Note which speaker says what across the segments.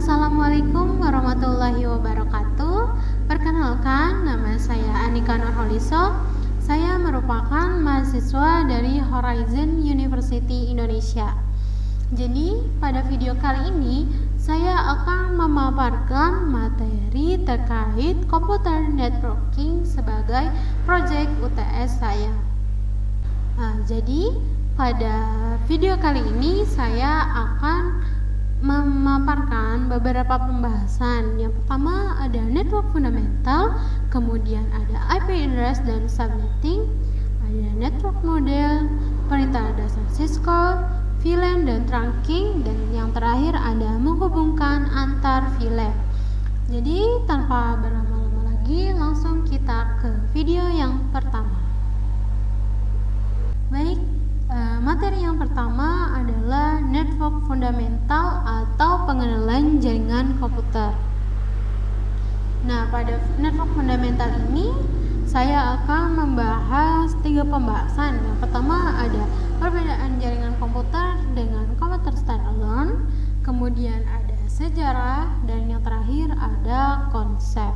Speaker 1: Assalamualaikum warahmatullahi wabarakatuh. Perkenalkan, nama saya Anika Nurholiso. Saya merupakan mahasiswa dari Horizon University Indonesia. Jadi, pada video kali ini saya akan memaparkan materi terkait komputer networking sebagai proyek UTS saya. Jadi pada video kali ini saya akan memaparkan beberapa pembahasan. Yang pertama ada network fundamental, kemudian ada IP address dan subnetting, ada network model, perintah dasar Cisco, VLAN dan trunking, dan yang terakhir ada menghubungkan antar VLAN. Jadi tanpa berlama-lama lagi, langsung kita ke video yang pertama. Baik, materi yang pertama adalah network fundamental atau pengenalan jaringan komputer. Nah, pada network fundamental ini saya akan membahas 3 pembahasan. Yang pertama ada perbedaan jaringan komputer dengan komputer standalone, kemudian ada sejarah, dan yang terakhir ada konsep.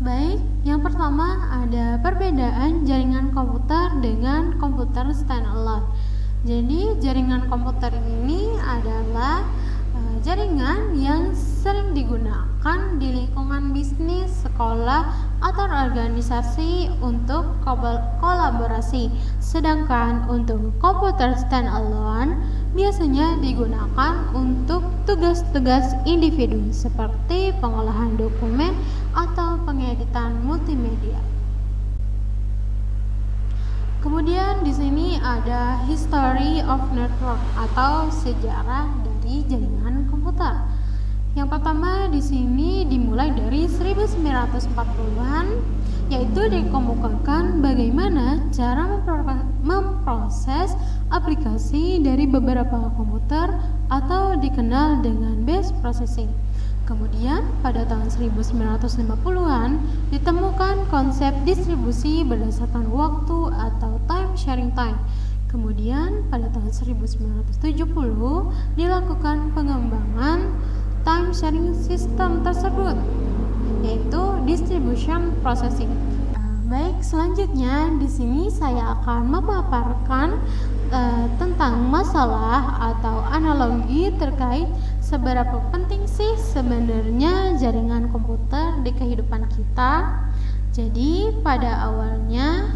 Speaker 1: Baik, yang pertama ada perbedaan jaringan komputer dengan komputer standalone. Jadi jaringan komputer ini adalah jaringan yang sering digunakan di lingkungan bisnis, sekolah, atau organisasi untuk kolaborasi. Sedangkan untuk komputer standalone biasanya digunakan untuk tugas-tugas individu seperti pengolahan dokumen atau pengeditan multimedia. Kemudian di sini ada history of network atau sejarah dari jaringan komputer. Yang pertama di sini dimulai dari 1940-an, yaitu dikemukakan bagaimana cara memproses aplikasi dari beberapa komputer atau dikenal dengan batch processing. Kemudian pada tahun 1950-an ditemukan konsep distribusi berdasarkan waktu atau time sharing time. Kemudian pada tahun 1970 dilakukan pengembangan time sharing system tersebut, yaitu distribution processing. Baik, selanjutnya di sini saya akan memaparkan tentang masalah atau analogi terkait seberapa penting sih sebenarnya jaringan komputer di kehidupan kita. Jadi pada awalnya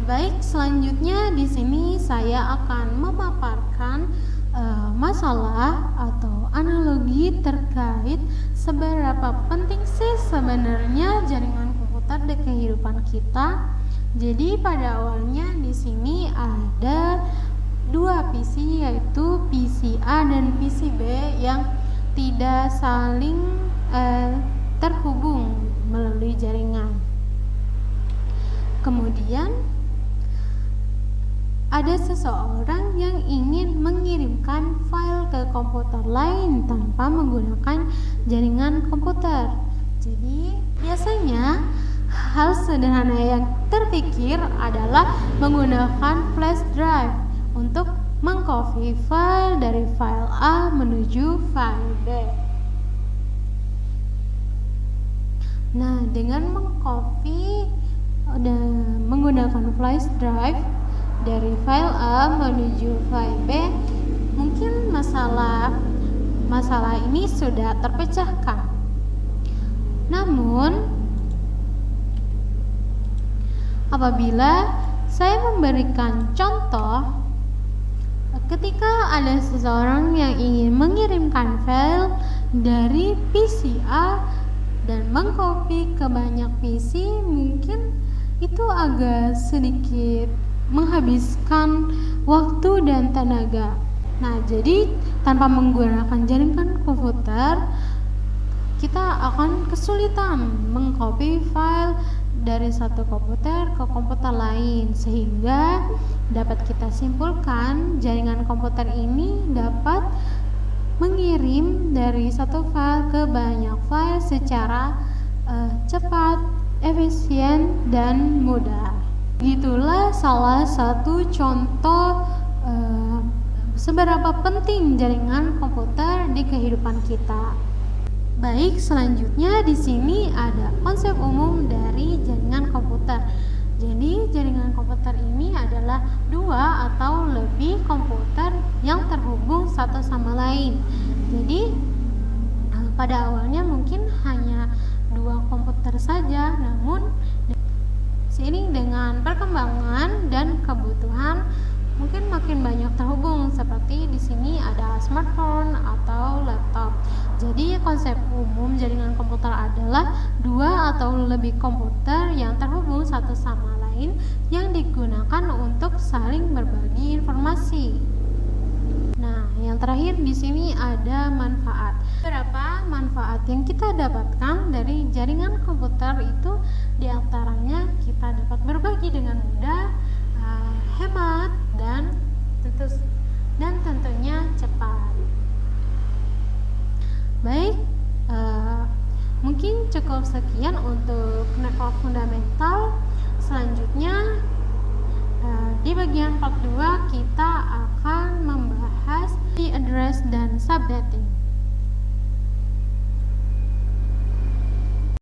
Speaker 1: baik, selanjutnya di sini saya akan memaparkan masalah atau analogi terkait seberapa penting sih sebenarnya jaringan komputer di kehidupan kita. Jadi pada awalnya di sini ada 2 PC, yaitu PC A dan PC B yang tidak saling terhubung melalui jaringan. Kemudian ada seseorang yang ingin mengirimkan file ke komputer lain tanpa menggunakan jaringan komputer. Jadi biasanya hal sederhana yang terpikir adalah menggunakan flash drive untuk mengcopy file dari file A menuju file B. Nah, dengan mengcopy dan menggunakan flash drive dari file A menuju file B, mungkin masalah ini sudah terpecahkan. Namun apabila saya memberikan contoh, ketika ada seseorang yang ingin mengirimkan file dari PC A dan mengcopy ke banyak PC, mungkin itu agak sedikit menghabiskan waktu dan tenaga. Nah, jadi tanpa menggunakan jaringan komputer, kita akan kesulitan mengcopy file dari satu komputer ke komputer lain, sehingga dapat kita simpulkan jaringan komputer ini dapat mengirim dari satu file ke banyak file secara cepat, efisien, dan mudah. Itulah salah satu contoh seberapa penting jaringan komputer di kehidupan kita. Baik, selanjutnya di sini ada konsep umum dari jaringan komputer. Jadi, jaringan komputer ini adalah dua atau lebih komputer yang terhubung satu sama lain. Jadi, pada awalnya mungkin hanya dua komputer saja, namun seiring dengan perkembangan dan kebutuhan mungkin makin banyak terhubung, seperti di sini ada smartphone atau laptop. Jadi konsep umum jaringan komputer adalah dua atau lebih komputer yang terhubung satu sama lain yang digunakan untuk saling berbagi informasi. Nah, yang terakhir di sini ada manfaat. Beberapa manfaat yang kita dapatkan dari jaringan komputer itu diantaranya kita dapat berbagi dengan mudah, hemat, dan tentunya cepat. Baik, mungkin cukup sekian untuk network fundamental. Selanjutnya di bagian part 2 kita akan membahas IP address dan subnetting.